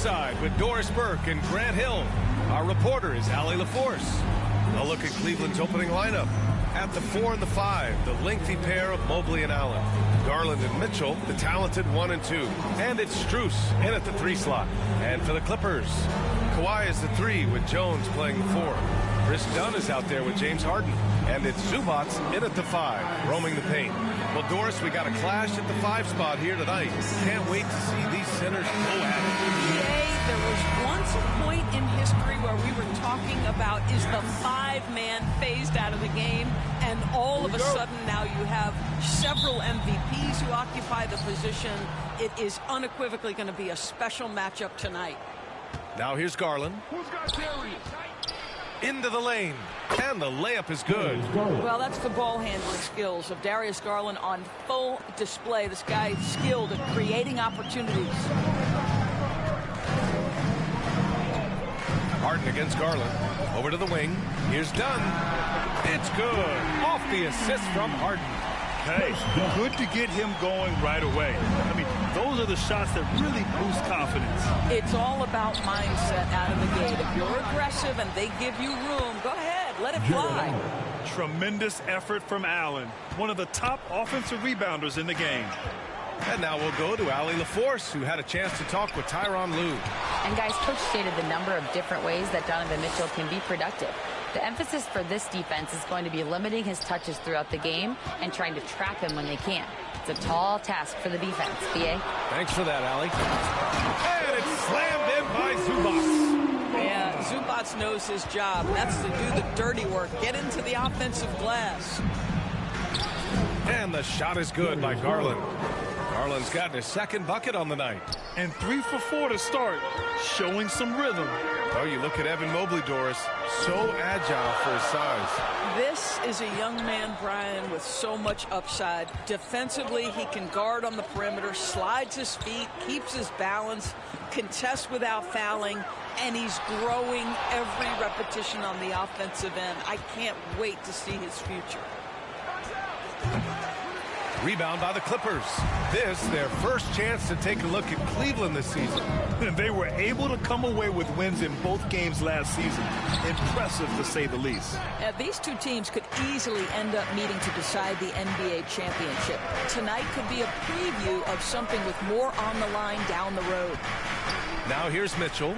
courtside with Doris Burke and Grant Hill. Our reporter is Allie LaForce. A look at Cleveland's opening lineup. At the 4 and the 5, the lengthy pair of Mobley and Allen. Garland and Mitchell, the talented 1 and 2. And it's Strus in at the 3 slot. And for the Clippers, Kawhi is the 3 with Jones playing the 4. Chris Dunn is out there with James Harden. And it's Zubac in at the 5, roaming the paint. Well, Doris, we got a clash at the 5 spot here tonight. Can't wait to see these centers go at it. Jay, there was once a point in history where we were talking about, is the 5-man phased out of the game? And all of a sudden now you have several MVPs who occupy the position. It is unequivocally going to be a special matchup tonight. Now here's Garland. Into the lane, and the layup is good. Well, that's the ball handling skills of Darius Garland on full display. This guy is skilled at creating opportunities. Harden against Garland. Over to the wing. Here's Dunn. It's good. Off the assist from Harden. Hey, good to get him going right away. I mean, those are the shots that really boost confidence. It's all about mindset out of the gate. If you're aggressive and they give you room, go ahead, let it fly. Tremendous effort from Allen, one of the top offensive rebounders in the game. And now we'll go to Allie LaForce, who had a chance to talk with Tyronn Lue. And guys, Coach stated the number of different ways that Donovan Mitchell can be productive. The emphasis for this defense is going to be limiting his touches throughout the game and trying to trap him when they can. It's a tall task for the defense. BA? Thanks for that, Allie. And it's slammed in by Zubac. Yeah, Zubac knows his job. That's to do the dirty work. Get into the offensive glass. And the shot is good by Garland. Garland's gotten his second bucket on the night. And 3 for 4 to start, showing some rhythm. Oh, you look at Evan Mobley, Doris, so agile for his size. This is a young man, Brian, with so much upside. Defensively, he can guard on the perimeter, slides his feet, keeps his balance, contests without fouling, and he's growing every repetition on the offensive end. I can't wait to see his future. Rebound by the Clippers. This, their first chance to take a look at Cleveland this season. And they were able to come away with wins in both games last season. Impressive, to say the least. These two teams could easily end up meeting to decide the NBA championship. Tonight could be a preview of something with more on the line down the road. Now here's Mitchell.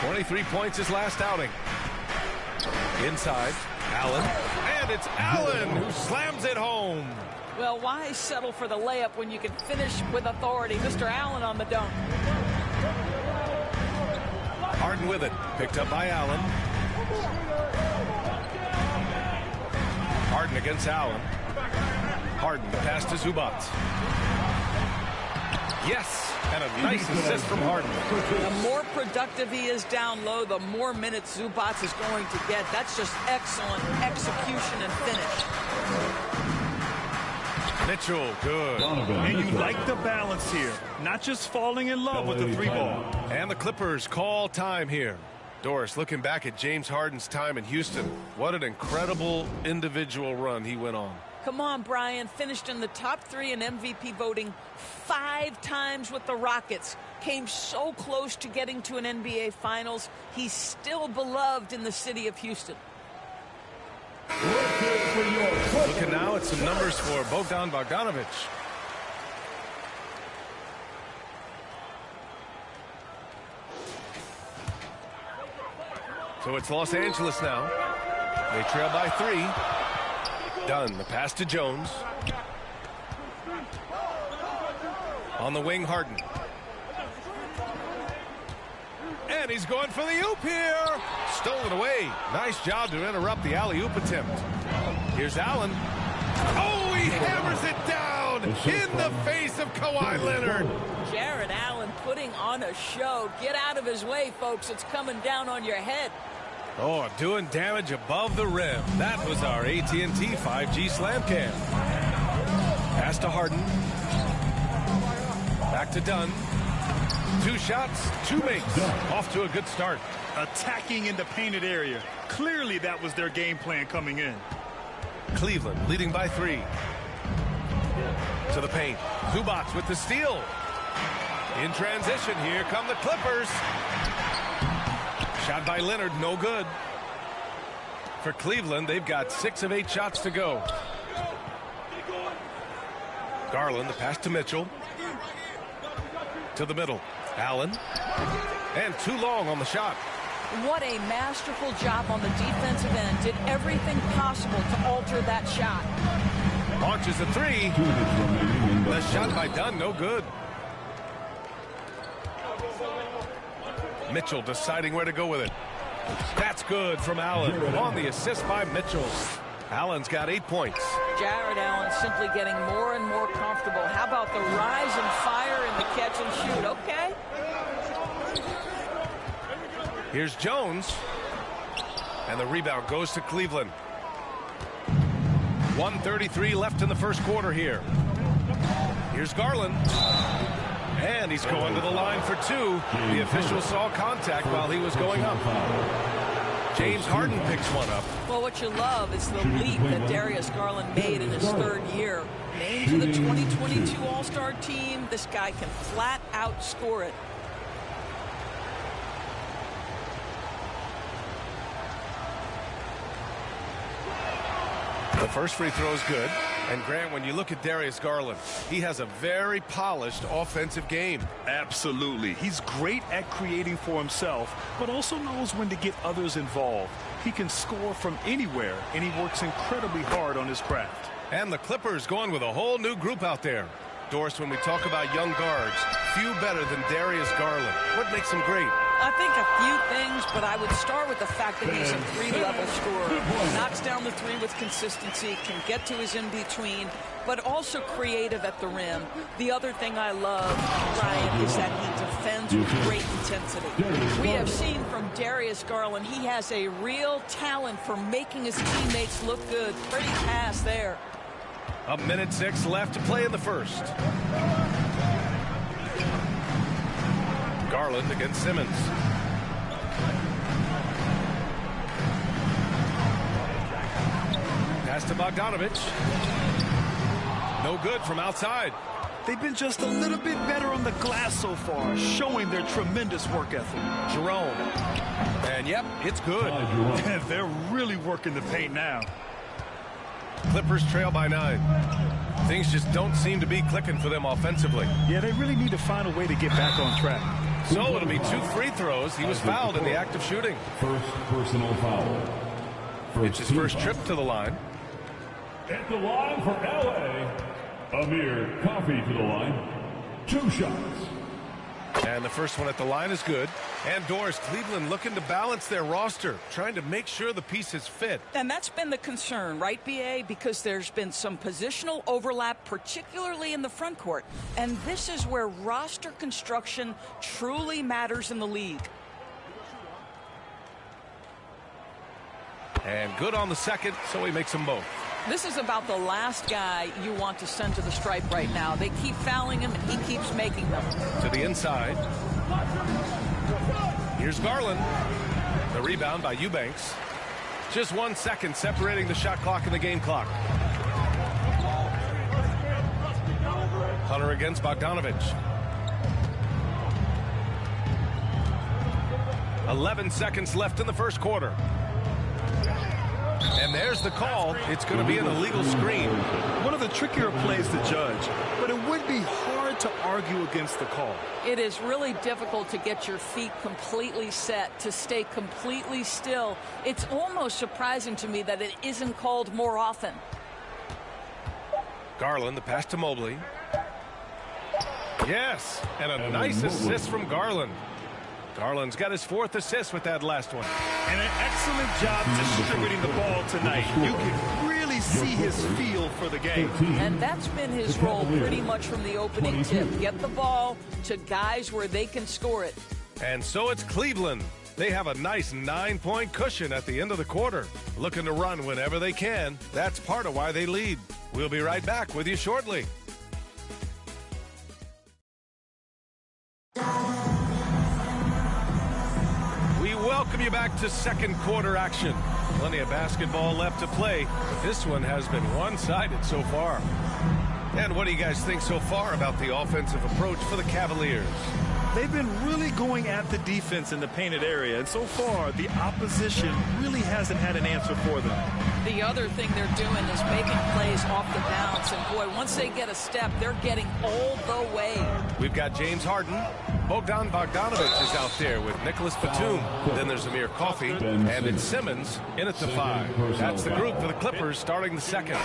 23 points his last outing. Inside, Allen. And it's Allen who slams it home. Well, why settle for the layup when you can finish with authority? Mr. Allen on the dunk. Harden with it. Picked up by Allen. Harden against Allen. Harden, the pass to Zubac. Yes, and a nice assist from Harden. The more productive he is down low, the more minutes Zubac is going to get. That's just excellent execution and finish. Mitchell, good. And you like the balance here. Not just falling in love with the 3-ball. And the Clippers call time here. Doris, looking back at James Harden's time in Houston, what an incredible individual run he went on. Come on, Brian. Finished in the top 3 in MVP voting 5 times with the Rockets. Came so close to getting to an NBA Finals. He's still beloved in the city of Houston. Looking now at some numbers for Bogdan Bogdanovic. So it's Los Angeles now. They trail by 3. Dunn, the pass to Jones. On the wing, Harden. And he's going for the oop here. Stolen away. Nice job to interrupt the alley-oop attempt. Here's Allen. Oh, he hammers it down in the face of Kawhi Leonard. Jared Allen putting on a show. Get out of his way, folks. It's coming down on your head. Oh, doing damage above the rim. That was our AT&T 5G Slam Cam. Pass to Harden. Back to Dunn. 2 shots, 2 makes. Off to a good start. Attacking in the painted area. Clearly that was their game plan coming in. Cleveland leading by 3. To the paint. Zubac with the steal. In transition, here come the Clippers. Shot by Leonard, no good. For Cleveland, they've got 6 of 8 shots to go. Garland, the pass to Mitchell. To the middle. Allen. And too long on the shot. What a masterful job on the defensive end. Did everything possible to alter that shot. Launches a 3. The shot by Dunn, no good. Mitchell deciding where to go with it. That's good from Allen on the assist by Mitchell. Allen's got 8 points. Jared Allen simply getting more and more comfortable. How about the rise and fire in the catch and shoot? Okay. Here's Jones. And the rebound goes to Cleveland. 1:33 left in the first quarter here. Here's Garland. And he's going to the line for 2. The official saw contact while he was going up. James Harden picks one up. Well, what you love is the leap that Darius Garland made in his 3rd year. Named to the 2022 All-Star team, this guy can flat out score it. The first free throw is good. And Grant, when you look at Darius Garland, he has a very polished offensive game. Absolutely. He's great at creating for himself, but also knows when to get others involved. He can score from anywhere, and he works incredibly hard on his craft. And the Clippers going with a whole new group out there. Doris, when we talk about young guards, few better than Darius Garland. What makes him great? I think a few things, but I would start with the fact that he's a 3-level scorer. Knocks down the 3 with consistency, can get to his in-between, but also creative at the rim. The other thing I love, Ryan, is that he defends with great intensity. We have seen from Darius Garland, he has a real talent for making his teammates look good. Pretty pass there. 1:06 left to play in the first. Garland against Simmons. Pass to Bogdanovich. No good from outside. They've been just a little bit better on the glass so far, showing their tremendous work ethic. Jerome. And yep, it's good. They're really working the paint now. Clippers trail by 9. Things just don't seem to be clicking for them offensively. Yeah, they really need to find a way to get back on track. So it'll be 2 free throws. He was fouled in the act of shooting. First personal foul. It's his first trip to the line. At the line for LA, Amir Coffee to the line. 2 shots. And the first one at the line is good. And Doris, Cleveland looking to balance their roster, trying to make sure the pieces fit. And that's been the concern, right, B.A.? Because there's been some positional overlap, particularly in the front court. And this is where roster construction truly matters in the league. And good on the second, so he makes them both. This is about the last guy you want to send to the stripe right now. They keep fouling him, and he keeps making them. To the inside. Here's Garland. The rebound by Eubanks. Just 1 second separating the shot clock and the game clock. Hunter against Bogdanovich. 11 seconds left in the first quarter. And there's the call. It's going to be an illegal screen. One of the trickier plays to judge, but it would be hard to argue against the call. It is really difficult to get your feet completely set, to stay completely still. It's almost surprising to me that it isn't called more often. Garland, the pass to Mobley. Yes, and a nice assist from Garland. Garland's got his 4th assist with that last one. And an excellent job distributing the ball tonight. You can really see his feel for the game. And that's been his role pretty much from the opening tip. Get the ball to guys where they can score it. And so it's Cleveland. They have a nice 9-point cushion at the end of the quarter. Looking to run whenever they can. That's part of why they lead. We'll be right back with you shortly. Welcome you back to second quarter action. Plenty of basketball left to play. This one has been one-sided so far. And what do you guys think so far about the offensive approach for the Cavaliers? They've been really going at the defense in the painted area, and so far the opposition really hasn't had an answer for them. The other thing they're doing is making plays off the bounce, and boy, once they get a step, they're getting all the way. We've got James Harden. Bogdan Bogdanovic is out there with Nicholas Batum. Then there's Amir Coffey, and it's Simmons in at the 5. That's the group for the Clippers starting the second.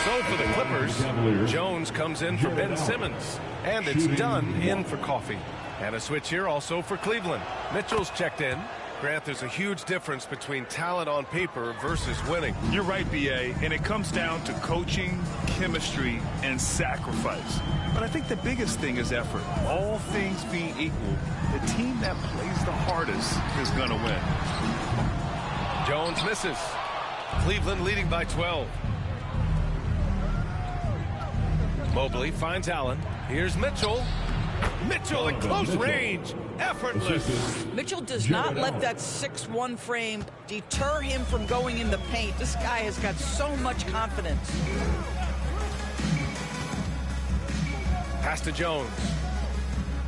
So for the Clippers, Jones comes in for Ben Simmons, and it's Dunn in for Coffey. And a switch here also for Cleveland. Mitchell's checked in. Grant, there's a huge difference between talent on paper versus winning. You're right, B.A., and it comes down to coaching, chemistry, and sacrifice. But I think the biggest thing is effort. All things being equal, the team that plays the hardest is going to win. Jones misses. Cleveland leading by 12. Mobley finds Allen. Here's Mitchell. Mitchell at close range. Effortless. Mitchell does not let that 6'1" frame deter him from going in the paint. This guy has got so much confidence. Pass to Jones.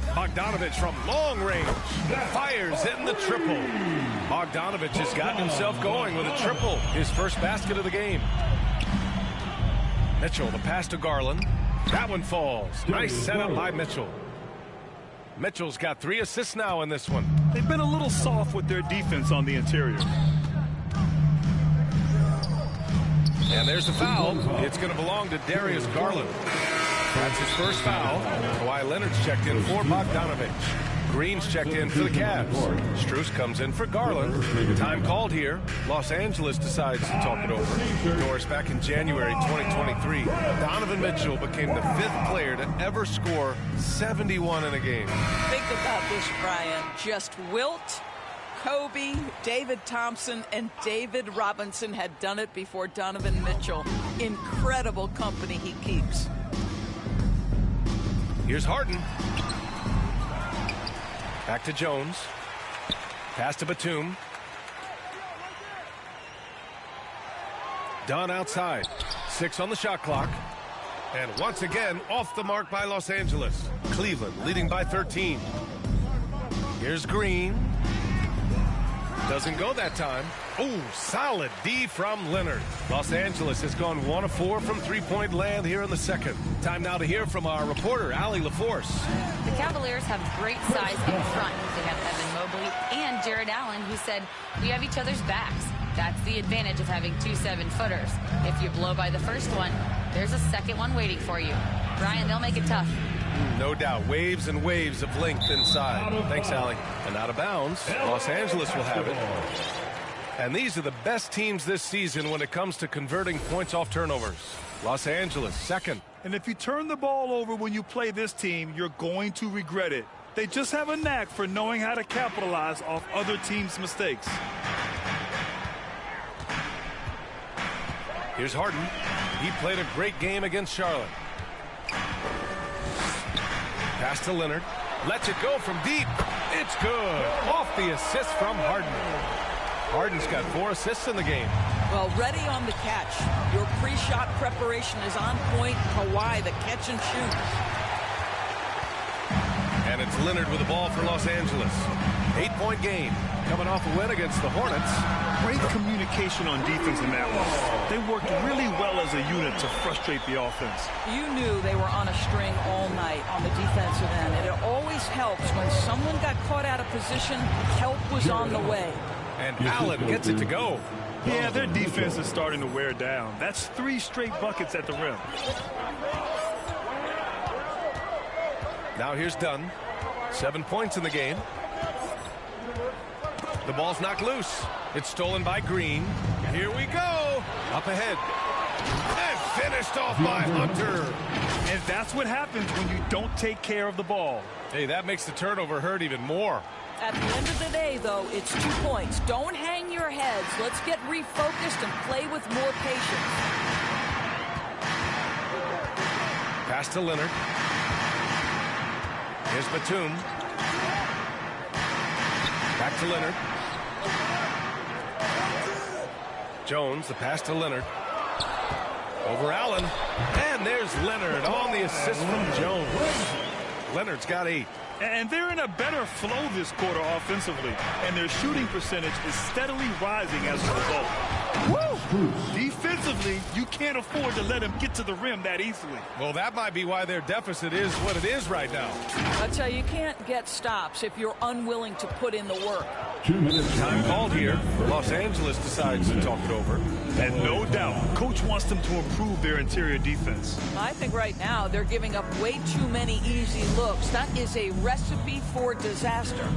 Bogdanovic from long range. Fires in the triple. Bogdanovic has gotten himself going with a triple. His first basket of the game. Mitchell, the pass to Garland. That one falls. Nice setup by Mitchell. Mitchell's got 3 assists now in this one. They've been a little soft with their defense on the interior. And there's the foul. It's going to belong to Darius Garland. That's his first foul. Kawhi Leonard's checked in for Bogdanovic. Green's checked in for the Cavs. Strus comes in for Garland. Time called here. Los Angeles decides to talk it over. Doris, back in January 2023, Donovan Mitchell became the 5th player to ever score 71 in a game. Think about this, Brian. Just Wilt, Kobe, David Thompson, and David Robinson had done it before Donovan Mitchell. Incredible company he keeps. Here's Harden. Back to Jones. Pass to Batum. Dunn outside. 6 on the shot clock. And once again, off the mark by Los Angeles. Cleveland leading by 13. Here's Green. Doesn't go that time. Oh, solid D from Leonard. Los Angeles has gone 1 of 4 from three-point land here in the second. Time now to hear from our reporter, Allie LaForce. The Cavaliers have great size in front. They have Evan Mobley and Jared Allen, who said, "We have each other's backs." That's the advantage of having 2 7-footers. If you blow by the first one, there's a second one waiting for you. Brian, they'll make it tough. No doubt. Waves and waves of length inside. Thanks, Allie. And out of bounds, Los Angeles will have it. And these are the best teams this season when it comes to converting points off turnovers. Los Angeles, second. And if you turn the ball over when you play this team, you're going to regret it. They just have a knack for knowing how to capitalize off other teams' mistakes. Here's Harden. He played a great game against Charlotte. Pass to Leonard. Lets it go from deep. It's good. Off the assist from Harden. Harden's got 4 assists in the game. Well, ready on the catch. Your pre-shot preparation is on point. Kawhi, the catch and shoot. And it's Leonard with the ball for Los Angeles. 8-point game. Coming off a win against the Hornets. Great communication on defense in that one. They worked really well as a unit to frustrate the offense. You knew they were on a string all night on the defensive end. And it always helps when someone got caught out of position, help was on the way. And Allen gets it to go. Yeah, their defense is starting to wear down. That's 3 straight buckets at the rim. Now here's Dunn. 7 points in the game. The ball's knocked loose. It's stolen by Green. Here we go. Up ahead. And finished off by Hunter. And that's what happens when you don't take care of the ball. Hey, that makes the turnover hurt even more. At the end of the day, though, it's 2 points. Don't hang your heads. Let's get refocused and play with more patience. Pass to Leonard. Here's Batum. Back to Leonard. Jones, the pass to Leonard. Over Allen. And there's Leonard on the assist from Jones. Leonard's got 8. And they're in a better flow this quarter offensively, and their shooting percentage is steadily rising as a result. Woo! Defensively, you can't afford to let him get to the rim that easily. Well, that might be why their deficit is what it is right now. That's how you can't get stops if you're unwilling to put in the work. 2 minutes. Time called here. Los Angeles decides to talk it over. And no doubt, coach wants them to improve their interior defense. I think right now they're giving up way too many easy looks. That is a recipe for disaster.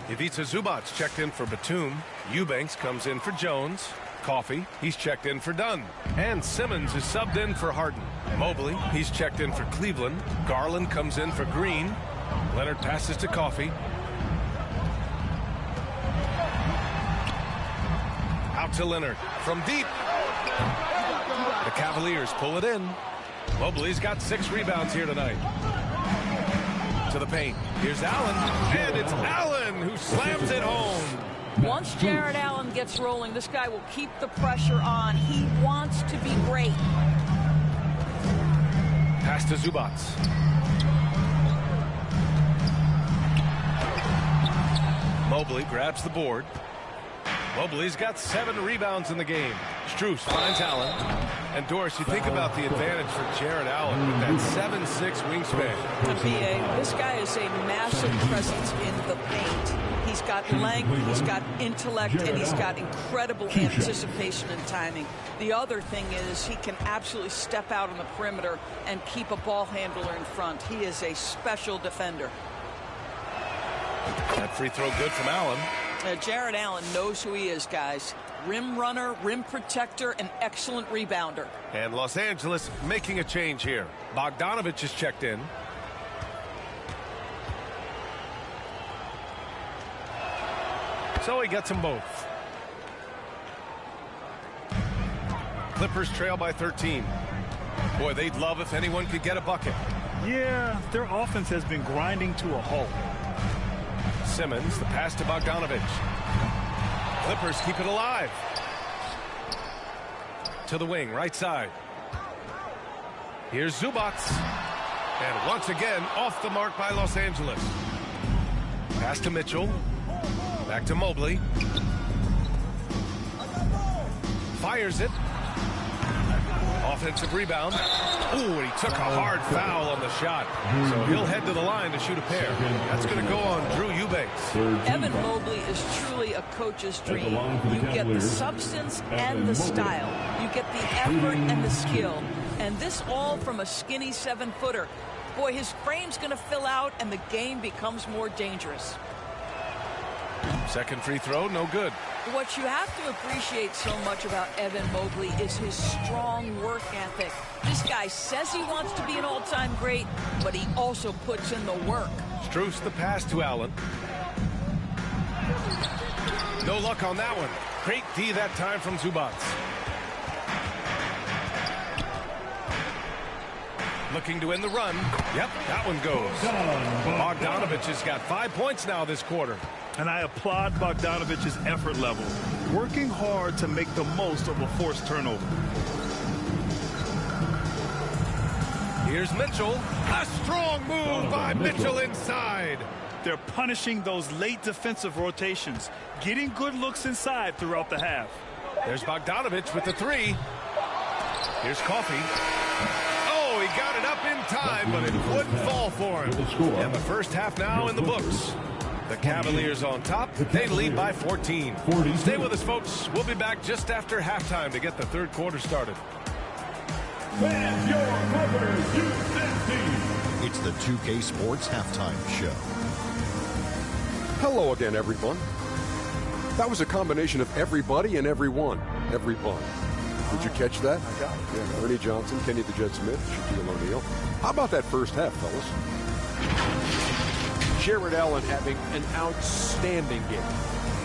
Ivica Zubac's checked in for Batum. Eubanks comes in for Jones. Coffey, he's checked in for Dunn. And Simmons is subbed in for Harden. Mobley, he's checked in for Cleveland. Garland comes in for Green. Leonard passes to Coffey. Out to Leonard from deep. The Cavaliers pull it in. Mobley's got 6 rebounds here tonight. To the paint. Here's Allen, and it's Allen who slams it home. Once Jared Allen gets rolling, this guy will keep the pressure on. He wants to be great. Pass to Zubac. Mobley grabs the board. Mobley's got 7 rebounds in the game. Strus finds Allen. And Doris, you think about the advantage for Jared Allen with that 7'6" wingspan. The BA, this guy is a massive presence in the paint. He's got length, he's got intellect, and he's got incredible anticipation and timing. The other thing is he can absolutely step out on the perimeter and keep a ball handler in front. He is a special defender. That free throw good from Allen. Jared Allen knows who he is, guys. Rim runner, rim protector, an excellent rebounder. And Los Angeles making a change here. Bogdanovich is checked in. So he gets them both. Clippers trail by 13. Boy, they'd love if anyone could get a bucket. Yeah, their offense has been grinding to a halt. Simmons, the pass to Bogdanovich. Clippers keep it alive. To the wing, right side. Here's Zubac. And once again, off the mark by Los Angeles. Pass to Mitchell. Back to Mobley. Fires it. Offensive rebound. Ooh, he took a hard foul on the shot. So he'll head to the line to shoot a pair. That's going to go on Drew Eubanks. Evan Mobley is truly a coach's dream. You get the substance and the style. You get the effort and the skill. And this all from a skinny 7-footer. Boy, his frame's going to fill out and the game becomes more dangerous. Second free throw, no good. What you have to appreciate so much about Evan Mobley is his strong work ethic. This guy says he wants to be an all-time great, but he also puts in the work. Strus the pass to Allen. No luck on that one. Great D that time from Zubac. Looking to end the run. Yep, that one goes. Bogdanovich has got 5 points now this quarter. And I applaud Bogdanovich's effort level, working hard to make the most of a forced turnover. Here's Mitchell. A strong move by Mitchell inside. They're punishing those late defensive rotations, getting good looks inside throughout the half. There's Bogdanovich with the 3. Here's Coffey. Oh, he got it up in time, but it wouldn't fall for him. And the first half now in the books. The Cavaliers on top. They lead by 14. Stay with us, folks. We'll be back just after halftime to get the third quarter started. Fans, your Clippers Houston team. It's the 2K Sports Halftime Show. Hello again, everyone. That was a combination of everybody and everyone. Everyone. Did you catch that? I got it. Yeah, Ernie Johnson, Kenny the Jet Smith, Shaquille O'Neal. How about that first half, fellas? Jared Allen having an outstanding game.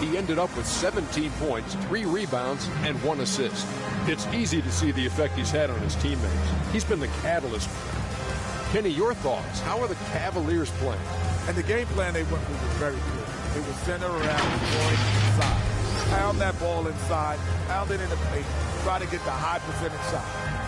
He ended up with 17 points, 3 rebounds, and 1 assist. It's easy to see the effect he's had on his teammates. He's been the catalyst for them. Kenny, your thoughts? How are the Cavaliers playing? And the game plan they went with was very clear. It was centered around scoring inside. Pound that ball inside, pound it in the paint, try to get the high percentage shot.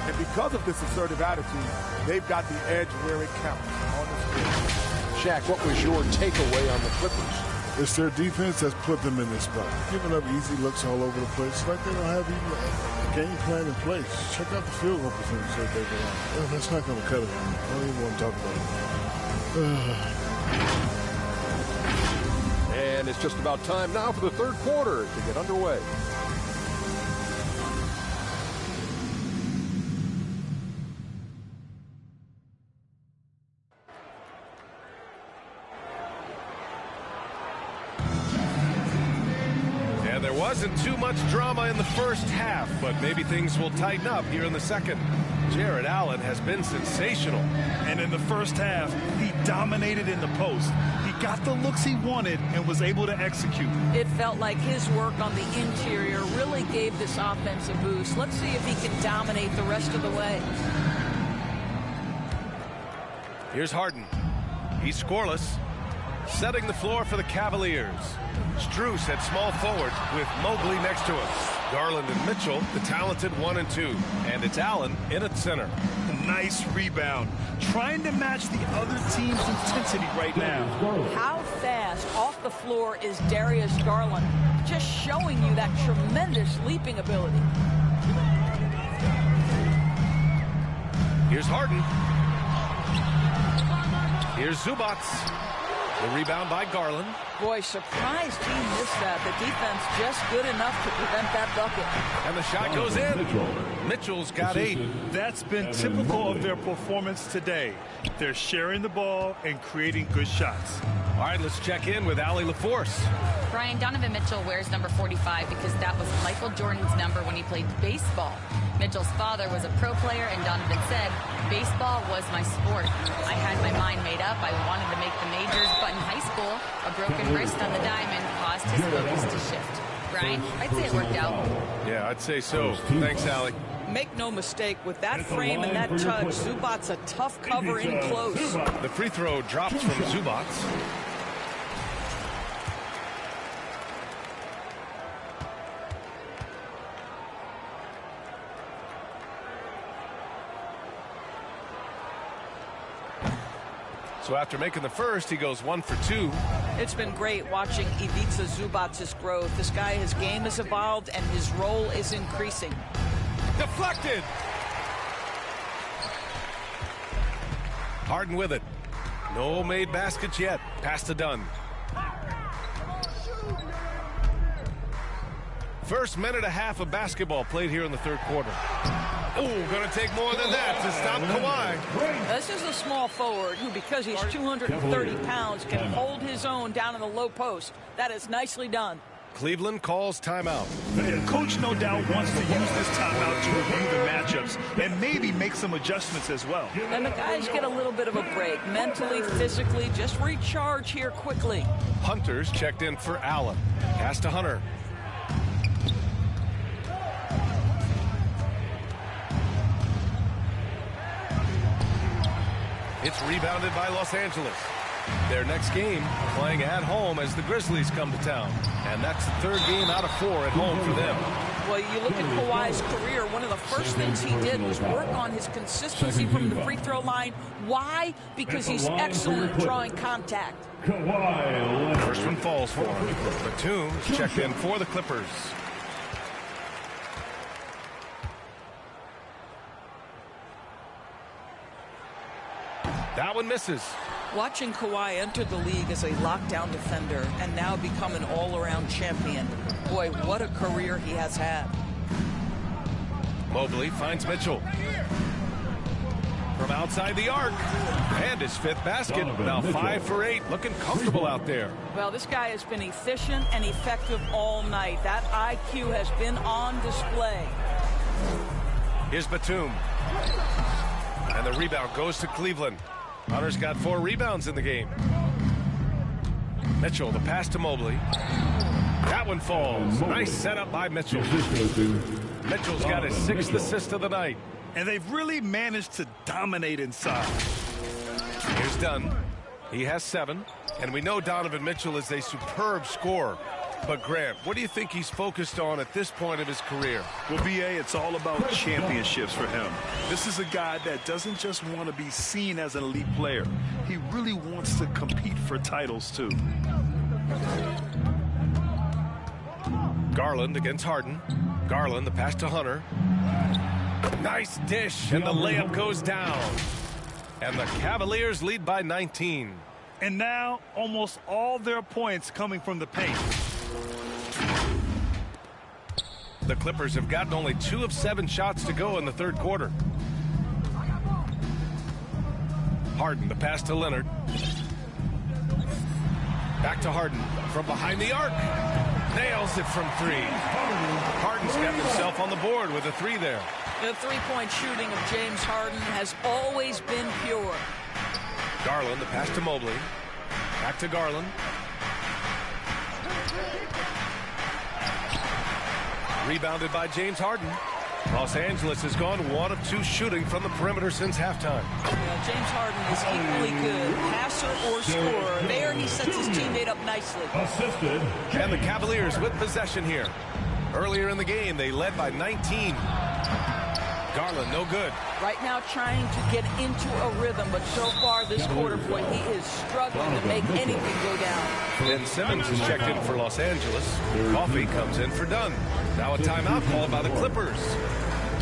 And because of this assertive attitude, they've got the edge where it counts on the field. Shaq, what was your takeaway on the Clippers? It's their defense that's put them in this spot. Giving up easy looks all over the place. It's like they don't have even a game plan in place. Check out the field goal percentage that they've been on. Well, that's not going to cut it. I don't even want to talk about it. And it's just about time now for the third quarter to get underway. Wasn't too much drama in the first half, but maybe things will tighten up here in the second. Jared Allen has been sensational. And in the first half, he dominated in the post. He got the looks he wanted and was able to execute. It felt like his work on the interior really gave this offense a boost. Let's see if he can dominate the rest of the way. Here's Harden. He's scoreless. Setting the floor for the Cavaliers. Strus at small forward with Mobley next to him. Garland and Mitchell, the talented 1 and 2. And it's Allen in at center. Nice rebound. Trying to match the other team's intensity right now. How fast off the floor is Darius Garland? Just showing you that tremendous leaping ability. Here's Harden. Here's Zubac. The rebound by Garland. Boy, surprised he missed that. The defense just good enough to prevent that bucket. And the shot goes in. Mitchell's got 8. That's been typical of their performance today. They're sharing the ball and creating good shots. All right, let's check in with Allie LaForce. Brian, Donovan Mitchell wears number 45 because that was Michael Jordan's number when he played baseball. Mitchell's father was a pro player, and Donovan said, baseball was my sport. I had my mind made up. I wanted to make the majors, but in high school, a broken wrist on the diamond caused his focus to shift. Brian, I'd say it worked out. Yeah, I'd say so. Thanks, Allie. Make no mistake, with that frame and that touch, Zubac's a tough cover in close. The free throw drops from Zubac. So after making the first, he goes 1 for 2. It's been great watching Ivica Zubac's growth. This guy, his game has evolved and his role is increasing. Deflected. Harden with it. No made baskets yet. Pass to Dunn. First minute and a half of basketball played here in the third quarter. Oh, going to take more than that to stop Kawhi. This is a small forward who, because he's 230 pounds, can hold his own down in the low post. That is nicely done. Cleveland calls timeout. Coach no doubt wants to use this timeout to review the matchups and maybe make some adjustments as well. And the guys get a little bit of a break, mentally, physically, just recharge here quickly. Hunter's checked in for Allen. Pass to Hunter. It's rebounded by Los Angeles. Their next game playing at home as the Grizzlies come to town. And that's the third game out of 4 at home for them. Well, you look at Kawhi's career, one of the first things he did was work on his consistency from the free throw line. Why? Because he's excellent at drawing contact. First one falls for him. Batum's checked in for the Clippers. That one misses. Watching Kawhi enter the league as a lockdown defender and now become an all-around champion. Boy, what a career he has had. Mobley finds Mitchell. From outside the arc. And his 5th basket. Now 5 for 8. Looking comfortable out there. Well, this guy has been efficient and effective all night. That IQ has been on display. Here's Batum. And the rebound goes to Cleveland. Hunter's got 4 rebounds in the game. Mitchell, the pass to Mobley. That one falls. Nice setup by Mitchell. Mitchell's got his 6th assist of the night. And they've really managed to dominate inside. Here's Dunn. He has 7. And we know Donovan Mitchell is a superb scorer. But, Grant, what do you think he's focused on at this point of his career? Well, B.A., it's all about championships for him. This is a guy that doesn't just want to be seen as an elite player. He really wants to compete for titles, too. Garland against Harden. Garland, the pass to Hunter. Nice dish, and the layup goes down. And the Cavaliers lead by 19. And now, almost all their points coming from the paint. The Clippers have gotten only 2 of 7 shots to go in the 3rd quarter. Harden, the pass to Leonard. Back to Harden from behind the arc. Nails it from 3. Harden's got himself on the board with a 3 there. The three-point shooting of James Harden has always been pure. Garland, the pass to Mobley. Back to Garland. Rebounded by James Harden. Los Angeles has gone 1 of 2 shooting from the perimeter since halftime. James Harden is equally good, passer or scorer. There he sets his teammate up nicely. Assisted. And the Cavaliers with possession here. Earlier in the game, they led by 19. Garland, no good. Right now trying to get into a rhythm, but so far this quarter point, he is struggling to make anything go down. Ben Simmons is checked in for Los Angeles. Coffee comes in for Dunn. Now a timeout called by the Clippers.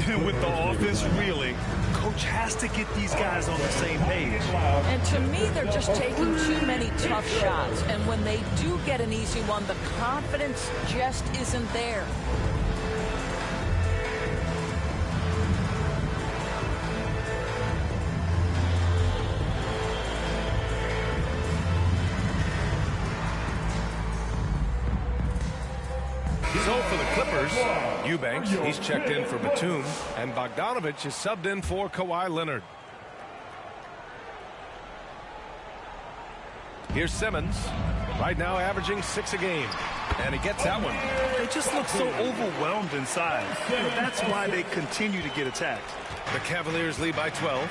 And with the offense reeling, coach has to get these guys on the same page. And to me, they're just taking too many tough shots. And when they do get an easy one, the confidence just isn't there. So for the Clippers, Eubanks, he's checked in for Batum, and Bogdanovich is subbed in for Kawhi Leonard. Here's Simmons, right now averaging 6 a game, and he gets that one. They just look so overwhelmed inside. That's why they continue to get attacked. The Cavaliers lead by 12.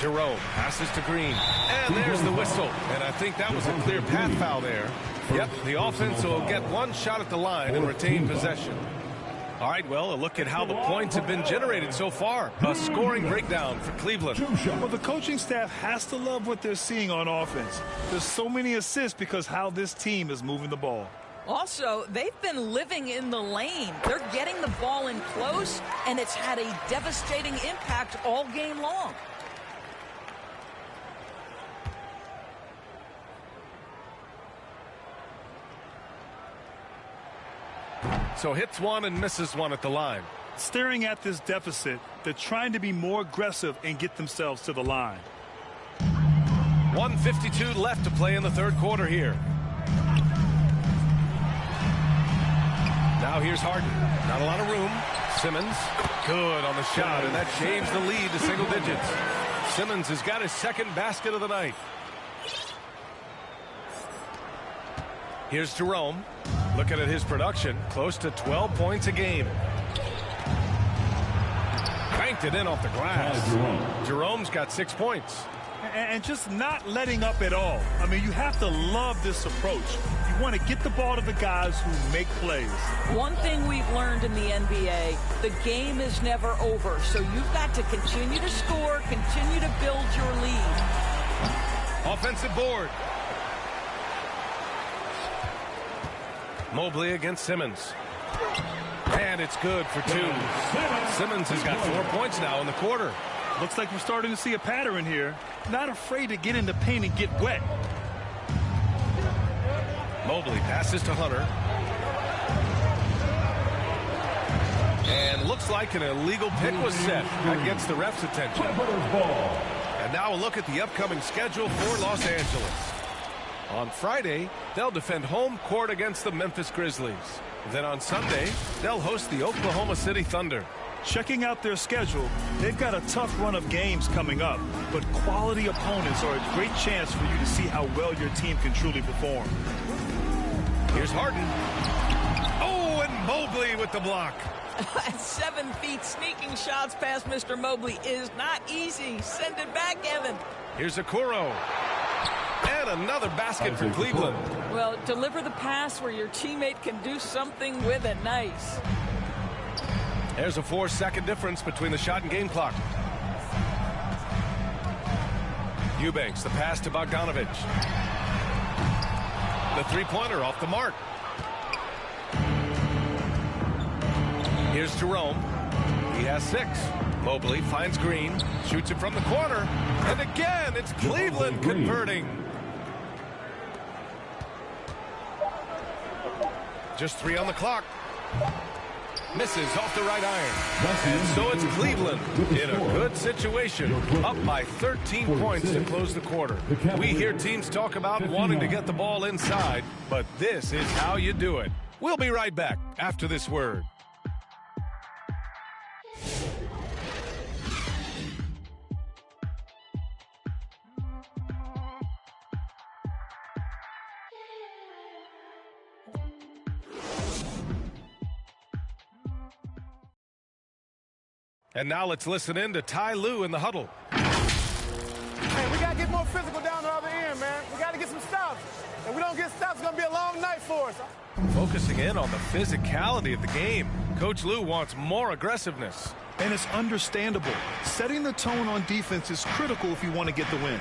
Jerome passes to Green, and there's the whistle. And I think that was a clear path foul there. Yep, the offense will get 1 shot at the line and retain possession. All right, well, a look at how the points have been generated so far. A scoring breakdown for Cleveland. Well, the coaching staff has to love what they're seeing on offense. There's so many assists because how this team is moving the ball. Also, they've been living in the lane. They're getting the ball in close, and it's had a devastating impact all game long. So hits 1 and misses 1 at the line. Staring at this deficit, they're trying to be more aggressive and get themselves to the line. 1:52 left to play in the 3rd quarter here. Now here's Harden. Not a lot of room. Simmons, good on the shot, and that shaves the lead to single digits. Simmons has got his 2nd basket of the night. Here's Jerome. Looking at his production, close to 12 points a game. Banked it in off the glass. Jerome's got 6 points. And just not letting up at all. I mean, you have to love this approach. You want to get the ball to the guys who make plays. One thing we've learned in the NBA, the game is never over. So you've got to continue to score, continue to build your lead. Offensive board. Mobley against Simmons. And it's good for 2. Simmons has got 4 points now in the quarter. Looks like we're starting to see a pattern here. Not afraid to get in the paint and get wet. Mobley passes to Hunter. And looks like an illegal pick was set. That gets the ref's attention. And now a look at the upcoming schedule for Los Angeles. On Friday, they'll defend home court against the Memphis Grizzlies. Then on Sunday, they'll host the Oklahoma City Thunder. Checking out their schedule, they've got a tough run of games coming up, but quality opponents are a great chance for you to see how well your team can truly perform. Here's Harden. Oh, and Mobley with the block. At 7 feet, sneaking shots past Mr. Mobley is not easy. Send it back, Evan. Here's Okoro. And another basket for Cleveland. Well, deliver the pass where your teammate can do something with it. Nice. There's a 4-second difference between the shot and game clock. Eubanks, the pass to Bogdanovich. The three-pointer off the mark. Here's Jerome. He has 6. Mobley finds Green, shoots it from the corner, and again it's Cleveland converting. Just 3 on the clock. Misses off the right iron. And so it's Cleveland in a good situation, up by 13 points to close the quarter. We hear teams talk about wanting to get the ball inside, but this is how you do it. We'll be right back after this word. And now let's listen in to Ty Lue in the huddle. Hey, we got to get more physical down the other end, man. We got to get some stops. If we don't get stops, it's going to be a long night for us. Focusing in on the physicality of the game, Coach Lue wants more aggressiveness. And it's understandable. Setting the tone on defense is critical if you want to get the win.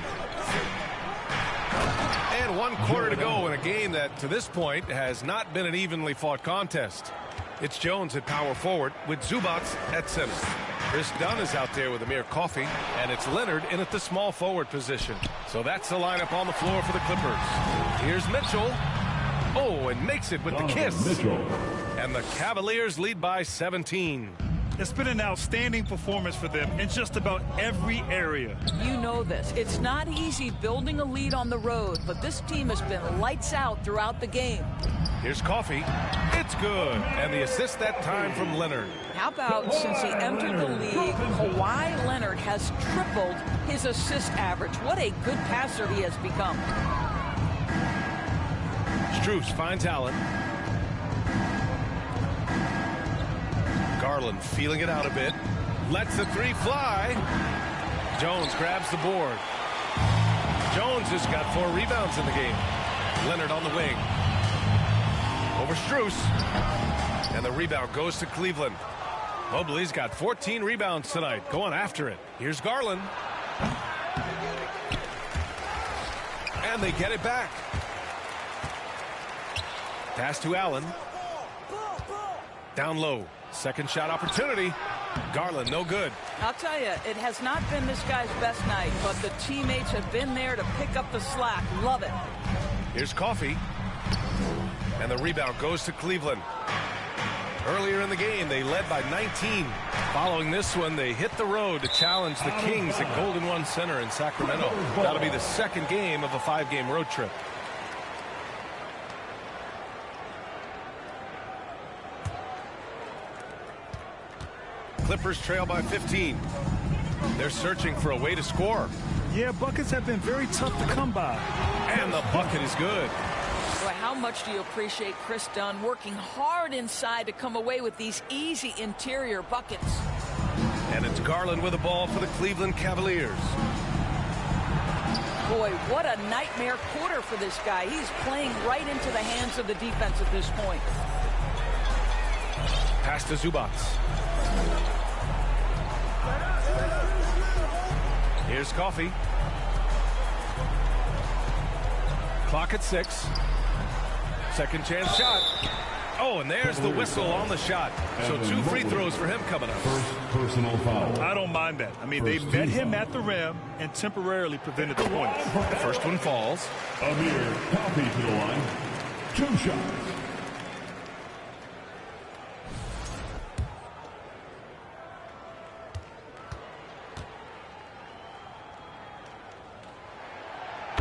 And 1 quarter to go in a game that, to this point, has not been an evenly fought contest. It's Jones at power forward with Zubats at center. Chris Dunn is out there with Amir Coffey, and it's Leonard in at the small forward position. So that's the lineup on the floor for the Clippers. Here's Mitchell. Oh, and makes it with the kiss. And the Cavaliers lead by 17. It's been an outstanding performance for them in just about every area. You know this. It's not easy building a lead on the road, but this team has been lights out throughout the game. Here's Coffey. It's good. And the assist that time from Leonard. How about since he entered the league, Kawhi Leonard has tripled his assist average. What a good passer he has become. Strus finds Allen. Garland feeling it out a bit. Lets the 3 fly. Jones grabs the board. Jones has got 4 rebounds in the game. Leonard on the wing. Over Strus. And the rebound goes to Cleveland. Mobley's got 14 rebounds tonight. Going after it. Here's Garland. And they get it back. Pass to Allen. Down low. Second shot opportunity. Garland, no good. I'll tell you, it has not been this guy's best night, but the teammates have been there to pick up the slack. Love it. Here's Coffey. And the rebound goes to Cleveland. Earlier in the game, they led by 19. Following this one, they hit the road to challenge the Kings at Golden One Center in Sacramento. That'll be the second game of a 5-game road trip. Clippers trail by 15. They're searching for a way to score. Yeah, buckets have been very tough to come by. And the bucket is good. Boy, how much do you appreciate Chris Dunn working hard inside to come away with these easy interior buckets? And it's Garland with the ball for the Cleveland Cavaliers. Boy, what a nightmare quarter for this guy. He's playing right into the hands of the defense at this point. Pass to Zubats. Here's Coffey. Clock at 6. Second chance shot. Oh, and there's the whistle on the shot. So 2 free throws for him coming up. First personal foul. I don't mind that. I mean, they met him at the rim and temporarily prevented the points. The first one falls. Amir Coffey to the line. 2 shots.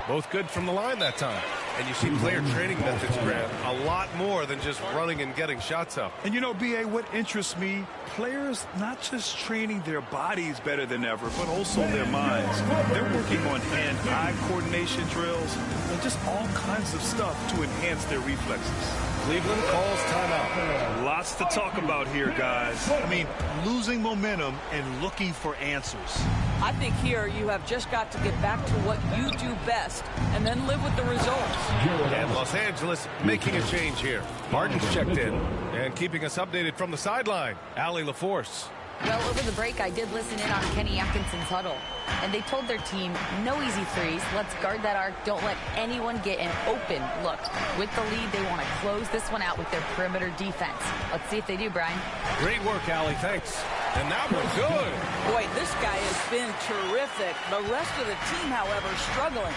Both good from the line that time. And you see player training methods, Grant, a lot more than just running and getting shots up. And you know, B.A., what interests me, players not just training their bodies better than ever, but also their minds. They're working on hand-eye coordination drills and just all kinds of stuff to enhance their reflexes. Cleveland calls timeout. Lots to talk about here, guys. I mean, losing momentum and looking for answers. I think here you have just got to get back to what you do best and then live with the results. And Los Angeles making a change here. Martin's checked in and keeping us updated from the sideline. Allie LaForce. Well, over the break, I did listen in on Kenny Atkinson's huddle, and they told their team, no easy threes. Let's guard that arc. Don't let anyone get an open look. With the lead, they want to close this one out with their perimeter defense. Let's see if they do, Brian. Great work, Allie. Thanks. And that was good. Boy, this guy has been terrific. The rest of the team, however, struggling.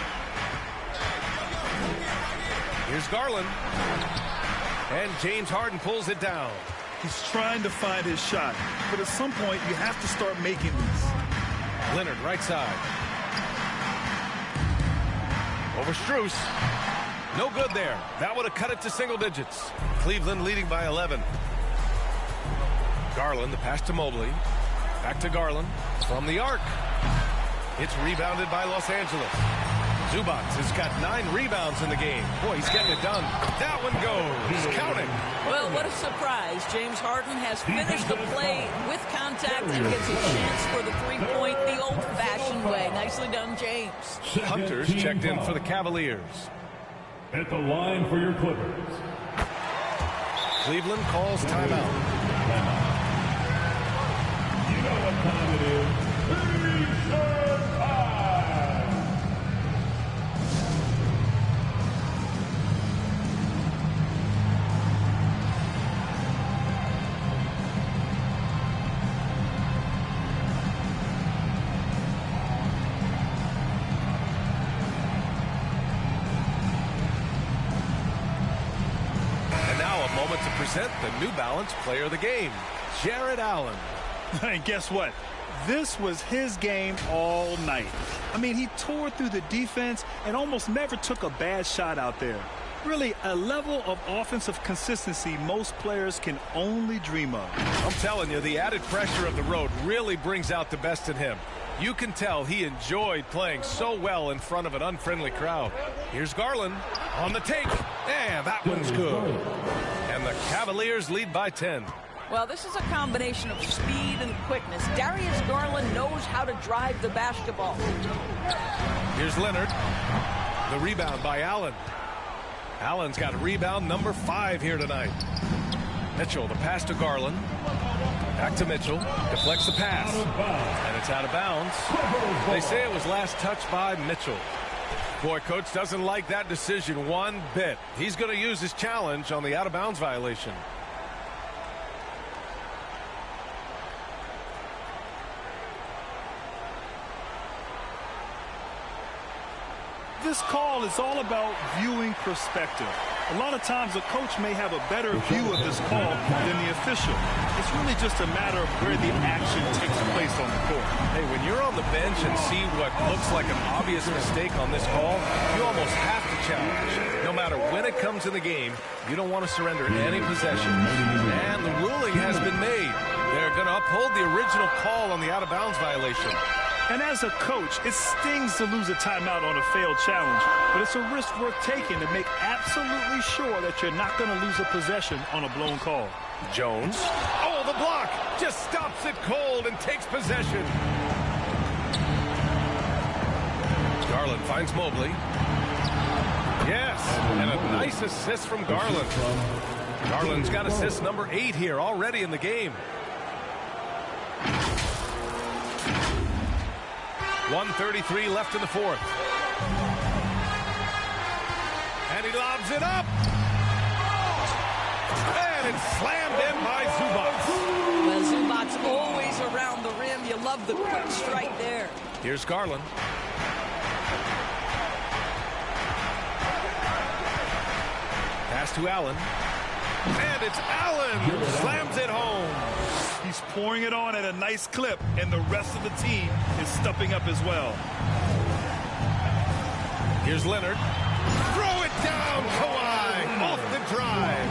Here's Garland. And James Harden pulls it down. He's trying to find his shot, but at some point you have to start making these. Leonard, right side. Over Strus. No good there. That would have cut it to single digits. Cleveland leading by 11. Garland, the pass to Mobley. Back to Garland from the arc. It's rebounded by Los Angeles. Zubac has got 9 rebounds in the game. Boy, he's getting it done. That one goes. He's counting. Well, what a surprise. James Harden has finished the play with contact and gets a chance for the three-point the old-fashioned way. Nicely done, James. Hunter's checked in for the Cavaliers. At the line for your Clippers. Cleveland calls timeout. You know what time it is. T-shirt time. To present the New Balance Player of the Game, Jared Allen. And guess what? This was his game all night. I mean, he tore through the defense and almost never took a bad shot out there. Really, a level of offensive consistency most players can only dream of. I'm telling you, the added pressure of the road really brings out the best in him. You can tell he enjoyed playing so well in front of an unfriendly crowd. Here's Garland on the take. Yeah, that one's good. And the Cavaliers lead by 10. Well, this is a combination of speed and quickness. Darius Garland knows how to drive the basketball. Here's Leonard. The rebound by Allen. Allen's got rebound number 5 here tonight. Mitchell, the pass to Garland. Back to Mitchell. Deflects the pass. And it's out of bounds. They say it was last touched by Mitchell. Boy, coach doesn't like that decision one bit. He's going to use his challenge on the out-of-bounds violation. This call is all about viewing perspective. A lot of times a coach may have a better view of this call than the official. It's really just a matter of where the action takes place on the court. Hey, when you're on the bench and see what looks like an obvious mistake on this call, you almost have to challenge. No matter when it comes in the game, you don't want to surrender any possession. And the ruling has been made. They're going to uphold the original call on the out-of-bounds violation. And as a coach, it stings to lose a timeout on a failed challenge, but it's a risk worth taking to make absolutely sure that you're not going to lose a possession on a blown call. Jones. Oh, the block just stops it cold and takes possession. Garland finds Mobley. Yes, and a nice assist from Garland. Garland's got assist number 8 here already in the game. 1:33 left in the fourth. And he lobs it up. And it's slammed in by Zubac. Well, Zubac's always around the rim. You love the quick strike there. Here's Garland. Pass to Allen. And it's Allen who slams it home. He's pouring it on at a nice clip, and the rest of the team is stepping up as well. Here's Leonard. Throw it down, Kawhi, off the drive.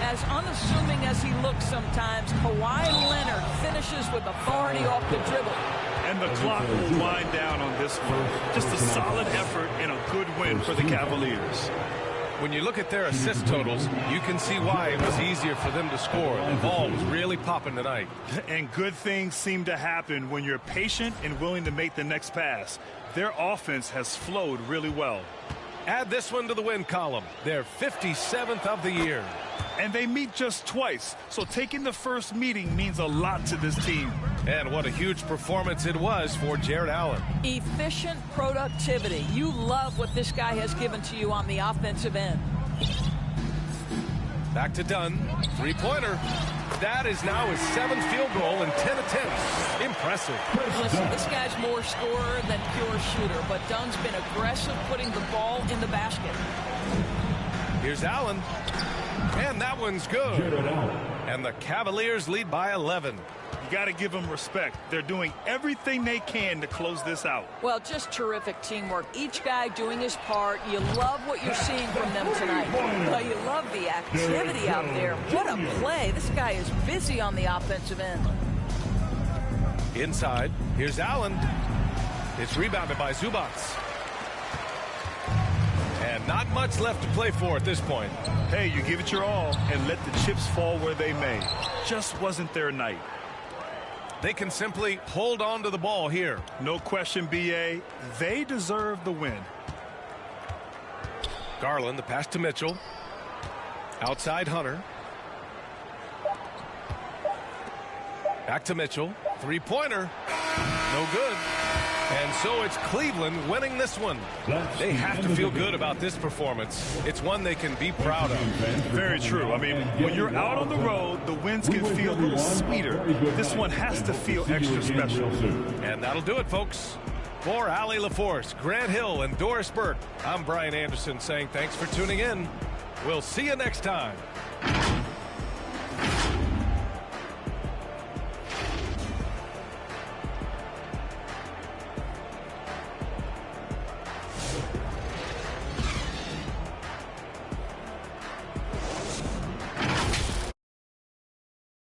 As unassuming as he looks sometimes, Kawhi Leonard finishes with authority off the dribble. And the clock will wind down on this one. Just a solid effort and a good win for the Cavaliers. When you look at their assist totals, you can see why it was easier for them to score. The ball was really popping tonight. And good things seem to happen when you're patient and willing to make the next pass. Their offense has flowed really well. Add this one to the win column. Their 57th of the year. And they meet just twice, so taking the first meeting means a lot to this team. And what a huge performance it was for Jared Allen. Efficient productivity. You love what this guy has given to you on the offensive end. Back to Dunn. Three-pointer. That is now his 7th field goal in 10 attempts. Impressive. Listen, this guy's more scorer than pure shooter, but Dunn's been aggressive putting the ball in the basket. Here's Allen. And that one's good. And the Cavaliers lead by 11. You got to give them respect. They're doing everything they can to close this out. Well, just terrific teamwork. Each guy doing his part. You love what you're seeing from them tonight. Well, you love the activity out there. What a play. This guy is busy on the offensive end. Inside, here's Allen. It's rebounded by Zubac. And not much left to play for at this point. Hey, you give it your all and let the chips fall where they may. Just wasn't their night. They can simply hold on to the ball here. No question, B.A. They deserve the win. Garland, the pass to Mitchell. Outside Hunter. Back to Mitchell. Three-pointer. No good. And so it's Cleveland winning this one. They have to feel good about this performance. It's one they can be proud of. Very true. I mean, when you're out on the road, the wins can feel a little sweeter. This one has to feel extra special. And that'll do it, folks. For Allie LaForce, Grant Hill, and Doris Burke, I'm Brian Anderson saying thanks for tuning in. We'll see you next time.